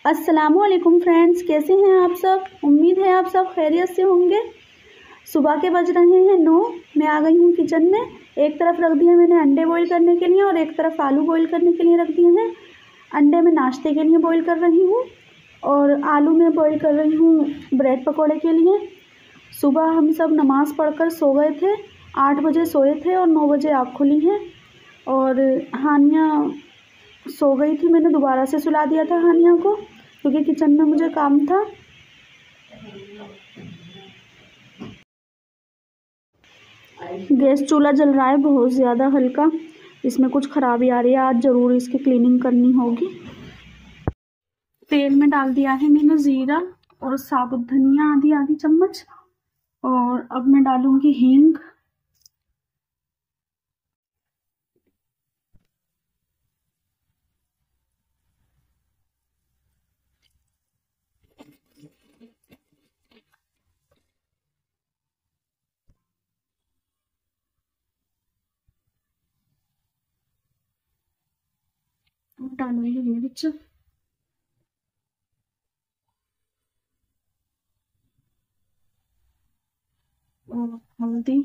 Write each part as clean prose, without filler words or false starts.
अस्सलामुअलैकुम फ्रेंड्स, कैसे हैं आप सब। उम्मीद है आप सब खैरियत से होंगे। सुबह के बज रहे हैं 9। मैं आ गई हूँ किचन में। एक तरफ रख दिए मैंने अंडे बॉईल करने के लिए और एक तरफ आलू बॉईल करने के लिए रख दिए हैं। अंडे में नाश्ते के लिए बॉईल कर रही हूँ और आलू में बॉईल कर रही हूँ ब्रेड पकौड़े के लिए। सुबह हम सब नमाज़ पढ़कर सो गए थे। 8 बजे सोए थे और 9 बजे आँख खुली हैं। और हानिया सो गई थी, मैंने दोबारा से सुला दिया था हानिया को क्योंकि किचन में मुझे काम था। गैस चूल्हा जल रहा है बहुत ज़्यादा हल्का, इसमें कुछ खराबी आ रही है। आज ज़रूर इसकी क्लीनिंग करनी होगी। तेल में डाल दिया है मैंने ज़ीरा और साबुत धनिया आधी आधी चम्मच। और अब मैं डालूंगी हींग। डालूंगी मिर्च और हल्दी।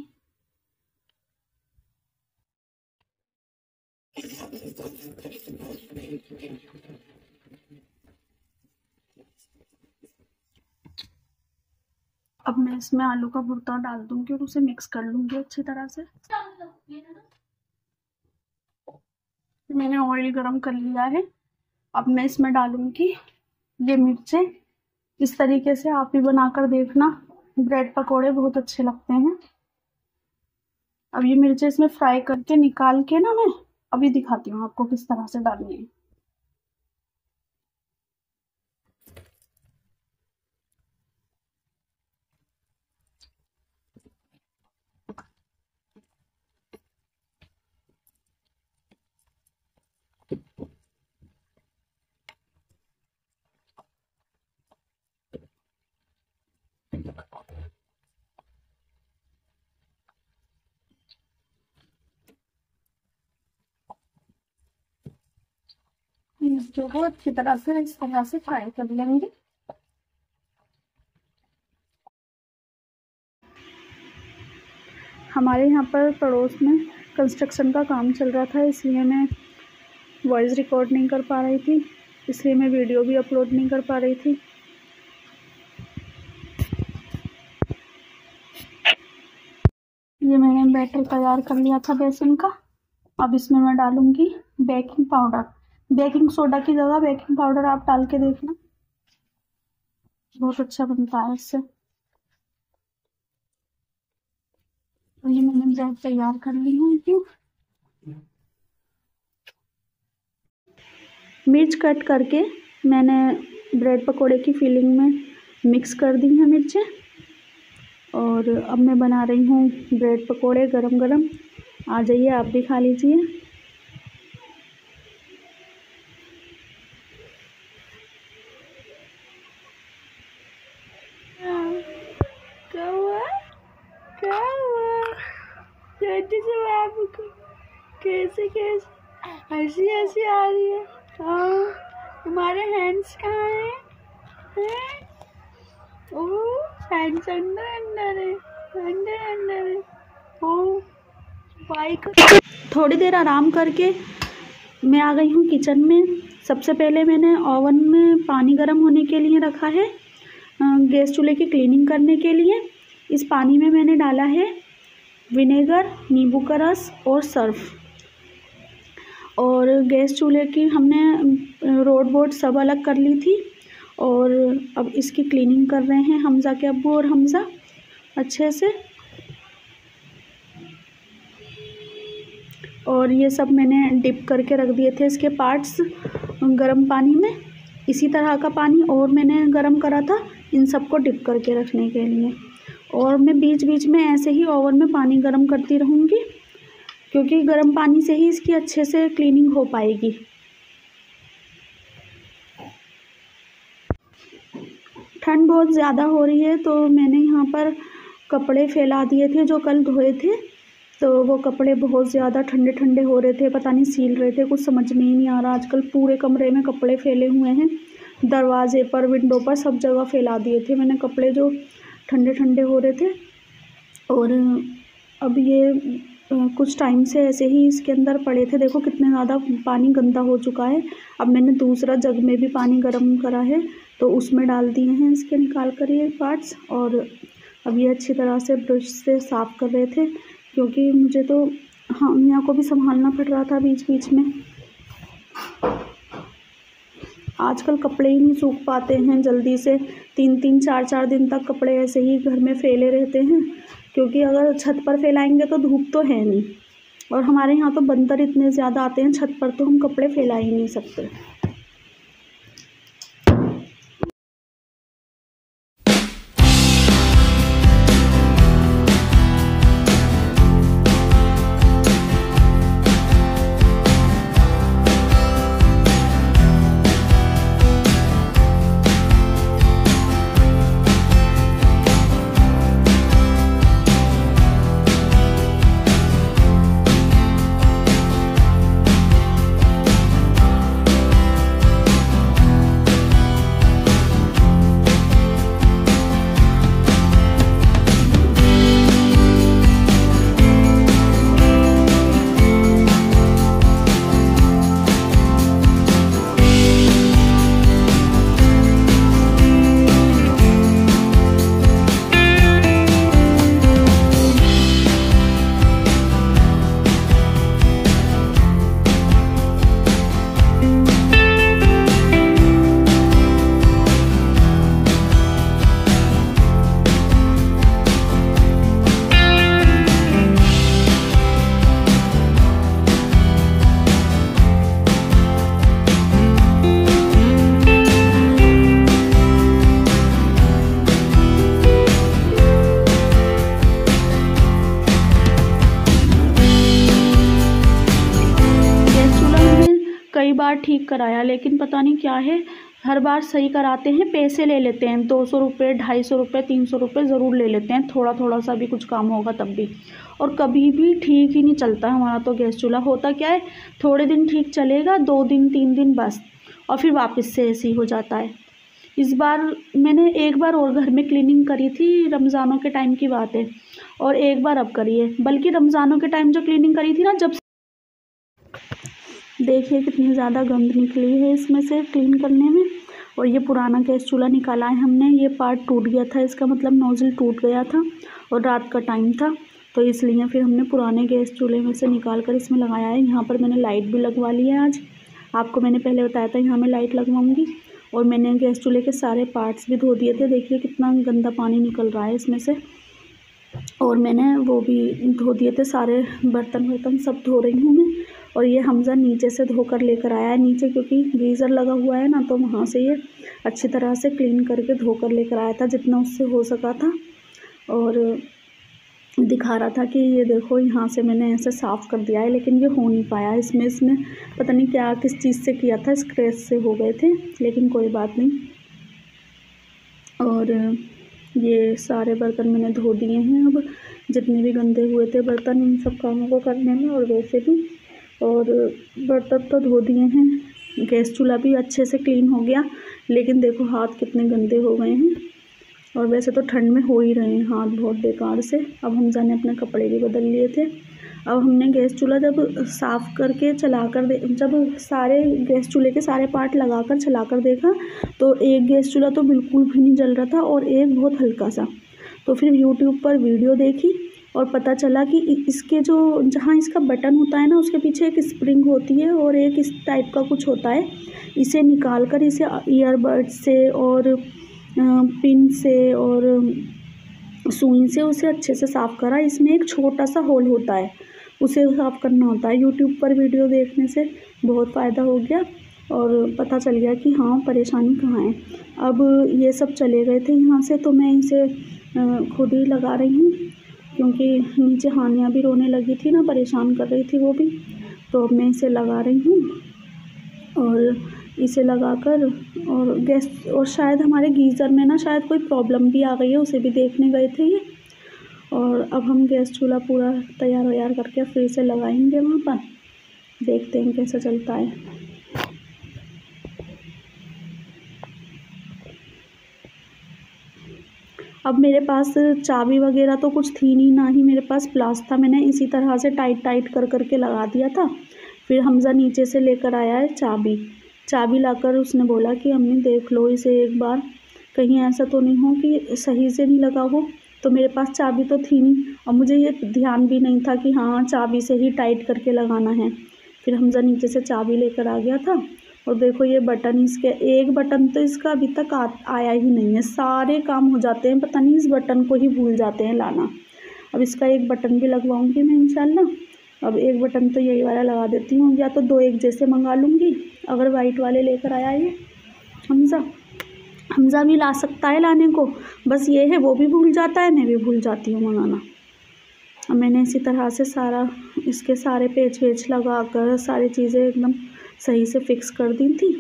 अब मैं इसमें आलू का भुर्ता डाल दूंगी और उसे मिक्स कर लूंगी अच्छी तरह से। मैंने ऑयल गरम कर लिया है। अब मैं इसमें डालूंगी ये मिर्चें। इस तरीके से आप भी बनाकर देखना, ब्रेड पकोड़े बहुत अच्छे लगते हैं। अब ये मिर्चें इसमें फ्राई करके निकाल के ना मैं अभी दिखाती हूँ आपको किस तरह से डालनी है। जो है अच्छी तरह से इस तरह से फ्राई कर लेंगे। हमारे यहाँ पर पड़ोस में कंस्ट्रक्शन का काम चल रहा था, इसलिए मैं वॉइस रिकॉर्ड नहीं कर पा रही थी, इसलिए मैं वीडियो भी अपलोड नहीं कर पा रही थी। ये मैंने बैटर तैयार कर लिया था बेसन का। अब इसमें मैं डालूंगी बेकिंग पाउडर। बेकिंग सोडा की जगह बेकिंग पाउडर आप डाल के देखना, बहुत अच्छा बनता है इससे। तो ये मैंने ब्रेड तैयार कर ली है। मिर्च कट करके मैंने ब्रेड पकोड़े की फिलिंग में मिक्स कर दी है मिर्चें। और अब मैं बना रही हूँ ब्रेड पकोड़े गरम गरम। आ जाइए आप भी खा लीजिए। क्या हुआ क्या हुआ? जल्दी से आपको कैसे कैसे हंसी हंसी आ रही है। हाँ, तुम्हारे हैंड्स कहाँ हैं? ओह, हैंड्स अंदर अंदर है, अंदर अंदर है। ओह, बाइक। थोड़ी देर आराम करके मैं आ गई हूँ किचन में। सबसे पहले मैंने ओवन में पानी गर्म होने के लिए रखा है गैस चूल्हे की क्लीनिंग करने के लिए। इस पानी में मैंने डाला है विनेगर, नींबू का रस और सर्फ। और गैस चूल्हे की हमने रोड बोर्ड सब अलग कर ली थी। और अब इसकी क्लीनिंग कर रहे हैं हमज़ा के अब्बू और हमज़ा अच्छे से। और ये सब मैंने डिप करके रख दिए थे इसके पार्ट्स गर्म पानी में। इसी तरह का पानी और मैंने गर्म करा था इन सबको डिप करके रखने के लिए। और मैं बीच बीच में ऐसे ही ओवन में पानी गर्म करती रहूँगी क्योंकि गर्म पानी से ही इसकी अच्छे से क्लीनिंग हो पाएगी। ठंड बहुत ज़्यादा हो रही है तो मैंने यहाँ पर कपड़े फैला दिए थे जो कल धोए थे। तो वो कपड़े बहुत ज़्यादा ठंडे ठंडे हो रहे थे, पता नहीं सील रहे थे, कुछ समझ में ही नहीं आ रहा। आजकल पूरे कमरे में कपड़े फैले हुए हैं दरवाजे पर, विंडो पर, सब जगह फैला दिए थे मैंने कपड़े जो ठंडे ठंडे हो रहे थे। और अब ये कुछ टाइम से ऐसे ही इसके अंदर पड़े थे। देखो कितने ज़्यादा पानी गंदा हो चुका है। अब मैंने दूसरा जग में भी पानी गर्म करा है तो उसमें डाल दिए हैं इसके निकाल कर ये पार्ट्स। और अब ये अच्छी तरह से ब्रश से साफ़ कर रहे थे क्योंकि मुझे तो यहाँ को भी संभालना पड़ रहा था बीच बीच में। आजकल कपड़े ही नहीं सूख पाते हैं जल्दी से, 3-3 4-4 दिन तक कपड़े ऐसे ही घर में फैले रहते हैं क्योंकि अगर छत पर फैलाएंगे तो धूप तो है नहीं, और हमारे यहाँ तो बंदर इतने ज़्यादा आते हैं छत पर, तो हम कपड़े फैला ही नहीं सकते। कई बार ठीक कराया लेकिन पता नहीं क्या है, हर बार सही कराते हैं पैसे ले लेते हैं, 200 रुपये, 250 रुपये, 300 रुपये ज़रूर ले लेते हैं, थोड़ा थोड़ा सा भी कुछ काम होगा तब भी। और कभी भी ठीक ही नहीं चलता हमारा तो गैस चूल्हा। होता क्या है, थोड़े दिन ठीक चलेगा, 2 दिन 3 दिन बस, और फिर वापस से ऐसे ही हो जाता है। इस बार मैंने एक बार और घर में क्लीनिंग करी थी, रमज़ानों के टाइम की बात है, और एक बार अब करी है। बल्कि रमज़ानों के टाइम जो क्लीनिंग करी थी ना, जब देखिए कितनी ज़्यादा गंद निकली है इसमें से क्लीन करने में। और ये पुराना गैस चूल्हा निकाला है हमने, ये पार्ट टूट गया था इसका, मतलब नोज़ल टूट गया था और रात का टाइम था, तो इसलिए फिर हमने पुराने गैस चूल्हे में से निकाल कर इसमें लगाया है। यहाँ पर मैंने लाइट भी लगवा ली है आज, आपको मैंने पहले बताया था यहाँ मैं लाइट लगवाऊँगी। और मैंने गैस चूल्हे के सारे पार्ट्स भी धो दिए थे। देखिए कितना गंदा पानी निकल रहा है इसमें से, और मैंने वो भी धो दिए थे, सारे बर्तन सब धो रही हूँ मैं। और ये हमजा नीचे से धोकर लेकर आया है नीचे, क्योंकि गीज़र लगा हुआ है ना, तो वहाँ से ये अच्छी तरह से क्लीन करके धोकर लेकर आया था जितना उससे हो सका था। और दिखा रहा था कि ये देखो यहाँ से मैंने ऐसे साफ़ कर दिया है, लेकिन ये हो नहीं पाया इसमें पता नहीं क्या किस चीज़ से किया था, स्क्रैच से हो गए थे, लेकिन कोई बात नहीं। और ये सारे बर्तन मैंने धो दिए हैं, अब जितने भी गंदे हुए थे बर्तन इन सब कामों को करने में, और वैसे भी। और बर्तन तो धो दिए हैं, गैस चूल्हा भी अच्छे से क्लीन हो गया, लेकिन देखो हाथ कितने गंदे हो गए हैं। और वैसे तो ठंड में हो ही रहे हैं हाथ बहुत बेकार से। अब हमजा ने अपने कपड़े भी बदल लिए थे। अब हमने गैस चूल्हा जब साफ़ करके जब सारे गैस चूल्हे के सारे पार्ट लगाकर चलाकर देखा, तो एक गैस चूल्हा तो बिल्कुल भी नहीं जल रहा था और एक बहुत हल्का सा। तो फिर यूट्यूब पर वीडियो देखी और पता चला कि इसके जो जहाँ इसका बटन होता है ना, उसके पीछे एक स्प्रिंग होती है और एक इस टाइप का कुछ होता है। इसे निकाल कर इसे ईयरबड से और पिन से और सुई से उसे अच्छे से साफ़ करा। इसमें एक छोटा सा होल होता है, उसे साफ़ करना होता है। यूट्यूब पर वीडियो देखने से बहुत फ़ायदा हो गया और पता चल गया कि हाँ परेशानी कहाँ है। अब ये सब चले गए थे यहाँ से, तो मैं इसे खुद ही लगा रही हूँ, क्योंकि नीचे हानिया भी रोने लगी थी ना, परेशान कर रही थी वो भी। तो अब मैं इसे लगा रही हूँ और इसे लगाकर और गैस, और शायद हमारे गीज़र में ना शायद कोई प्रॉब्लम भी आ गई है, उसे भी देखने गए थे ये। और अब हम गैस चूल्हा पूरा तैयार करके फिर से लगाएंगे वहाँ पर, देखते हैं कैसा चलता है। अब मेरे पास चाबी वगैरह तो कुछ थी नहीं, ना ही मेरे पास प्लास था। मैंने इसी तरह से टाइट कर करके लगा दिया था। फिर हमज़ा नीचे से लेकर आया है चाबी लाकर उसने बोला कि अम्मी देख लो इसे एक बार, कहीं ऐसा तो नहीं हो कि सही से नहीं लगा हो। तो मेरे पास चाबी तो थी नहीं और मुझे ये ध्यान भी नहीं था कि हाँ चाबी से ही टाइट करके लगाना है। फिर हमज़ा नीचे से चाबी लेकर आ गया था और देखो ये बटन, इसके एक बटन तो इसका अभी तक आया ही नहीं है। सारे काम हो जाते हैं, पता नहीं इस बटन को ही भूल जाते हैं लाना। अब इसका एक बटन भी लगवाऊंगी मैं इंशाल्लाह। अब एक बटन तो यही वाला लगा देती हूँ, या तो 2 एक जैसे मंगा लूँगी अगर वाइट वाले लेकर आया ये हमज़ा भी ला सकता है लाने को, बस ये है वो भी भूल जाता है, मैं भी भूल जाती हूँ मंगाना। अब मैंने इसी तरह से सारा इसके सारे पेच वेच लगा कर सारी चीज़ें एकदम सही से फिक्स कर दी थी।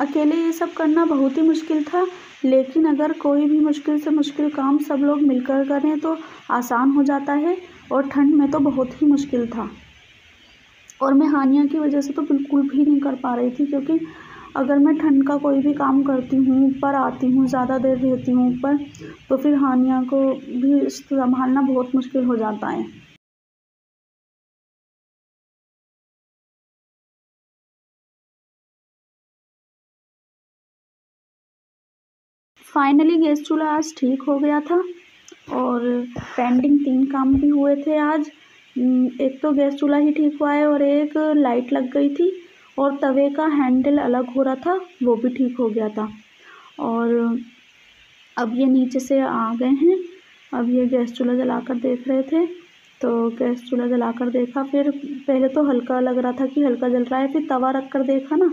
अकेले ये सब करना बहुत ही मुश्किल था, लेकिन अगर कोई भी मुश्किल से मुश्किल काम सब लोग मिलकर करें तो आसान हो जाता है। और ठंड में तो बहुत ही मुश्किल था, और मैं हानिया की वजह से तो बिल्कुल भी नहीं कर पा रही थी, क्योंकि अगर मैं ठंड का कोई भी काम करती हूँ, ऊपर आती हूँ, ज़्यादा देर रहती हूँ ऊपर, तो फिर हानिया को भी संभालना बहुत मुश्किल हो जाता है। फाइनली गैस चूल्हा आज ठीक हो गया था और पेंडिंग 3 काम भी हुए थे आज। एक तो गैस चूल्हा ही ठीक हुआ है और एक लाइट लग गई थी और तवे का हैंडल अलग हो रहा था, वो भी ठीक हो गया था। और अब ये नीचे से आ गए हैं। अब ये गैस चूल्हा जलाकर देख रहे थे, तो गैस चूल्हा जलाकर देखा, फिर पहले तो हल्का लग रहा था कि हल्का जल रहा है, फिर तवा रख कर देखा ना,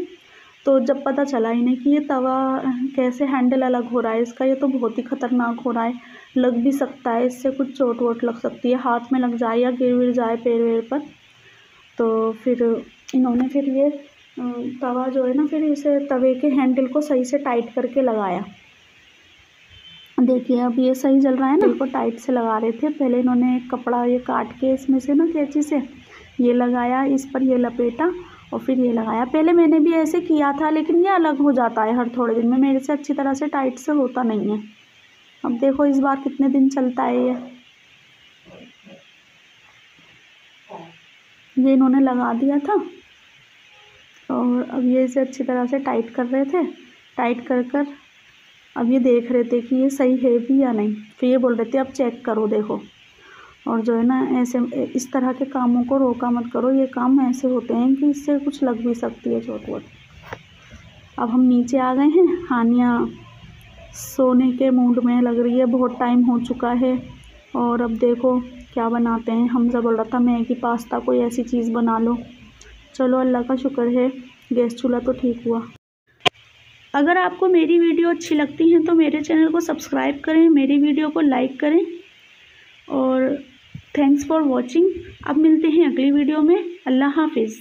तो जब पता चला इन्हें कि ये तवा कैसे हैंडल अलग हो रहा है इसका, ये तो बहुत ही ख़तरनाक हो रहा है, लग भी सकता है, इससे कुछ चोट वोट लग सकती है, हाथ में लग जाए या गिर विर जाए पैर वैर पर। तो फिर इन्होंने फिर ये तवा जो है ना, फिर इसे तवे के हैंडल को सही से टाइट करके लगाया। देखिए अब ये सही जल रहा है ना, बिल्कुल टाइट से लगा रहे थे। पहले इन्होंने एक कपड़ा ये काट के इसमें से ना कैंची से ये लगाया, इस पर ये लपेटा और फिर ये लगाया। पहले मैंने भी ऐसे किया था, लेकिन ये अलग हो जाता है हर थोड़े दिन में, मेरे से अच्छी तरह से टाइट से होता नहीं है। अब देखो इस बार कितने दिन चलता है ये इन्होंने लगा दिया था और अब ये इसे अच्छी तरह से टाइट कर रहे थे। टाइट कर अब ये देख रहे थे कि ये सही है भी या नहीं, फिर ये बोल रहे थे अब चेक करो देखो। और जो है ना, ऐसे इस तरह के कामों को रोका मत करो, ये काम ऐसे होते हैं कि इससे कुछ लग भी सकती है चोट वोट। अब हम नीचे आ गए हैं, हानिया सोने के मूड में लग रही है, बहुत टाइम हो चुका है। और अब देखो क्या बनाते हैं। हमज़ा बोल रहा था मैगी पास्ता कोई ऐसी चीज़ बना लो। चलो अल्लाह का शुक्र है गैस चूल्हा तो ठीक हुआ। अगर आपको मेरी वीडियो अच्छी लगती है तो मेरे चैनल को सब्सक्राइब करें, मेरी वीडियो को लाइक करें और थैंक्स फॉर वॉचिंग। अब मिलते हैं अगली वीडियो में। अल्लाह हाफिज़।